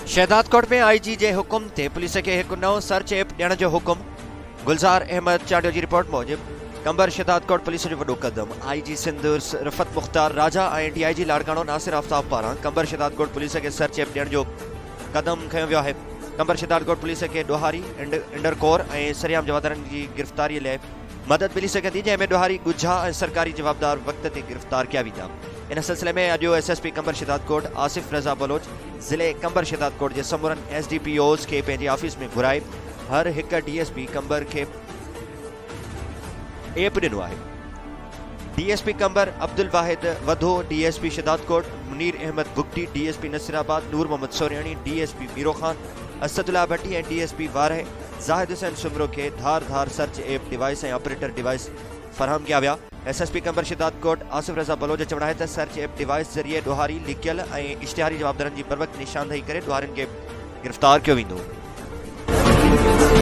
शहदादकोट में आईजी जे हुकुम ते पुलिस के एक नओं सर्च ऐप ॾियण जो हुकुम। गुलज़ार अहमद चांडियो जी रिपोर्ट मूजिब कंबर शहदादकोट पुलिस जो वॾो कदम। आईजी सिंध रफ़त मुख्तार राजा ऐं डीआईजी लाड़काणो नासिर आफ्ताब पारां कंबर शहदादकोट पुलिस के सर्च ऐप ॾियण जो कदम खयो वियो आहे। कंबर शहदादकोट पुलिस के ॾोहारी इंडरकोर ऐं सरियाम जवाबदारनि जी गिरफ़्तारी लाइ मदद मिली सघे थी, जंहिंमें ॾोहारी ॻुझा ऐं सरकारी जवाबदार वक़्त ते गिरफ़्तार कया वेंदा। इन सिलसिले में अॼु एसएसपी कंबर शहदादकोट आसिफ रज़ा बलोच ज़िले कंबर शहदादकोट जे समूरनि एसडीपीओज़ खे पंहिंजे ऑफिस में घुराए हर हिक डीएसपी कंबर खे ऐप ॾिनो आहे। डीएसपी कंबर अब्दुल वाहिद वधो, डीएसपी शहदादकोट मुनीर अहमद बुगटी, डीएसपी नसीराबाद नूर मोहम्मद सोरियानी, डीएसपी मीरो खान, असदुल्ला भट्टी ऐं डीएसपी वारह ज़ाहिद हुसैन सुमरो के धार सर्च ऐप डिवाइस ऐं ऑपरेटर डिवाइस फराहम किया विया। एसएसपी कंबर शहदादकोट आसिफ रज़ा बलोच चवण आहे त सर्च ऐप डिवाइस ज़रिए ॾोहारी लिकियल ऐं इश्तिहारी जवाबदारनि जी बर वक़्त निशानदेही करे ॾोहारियुनि खे गिरफ़्तार कयो वेंदो।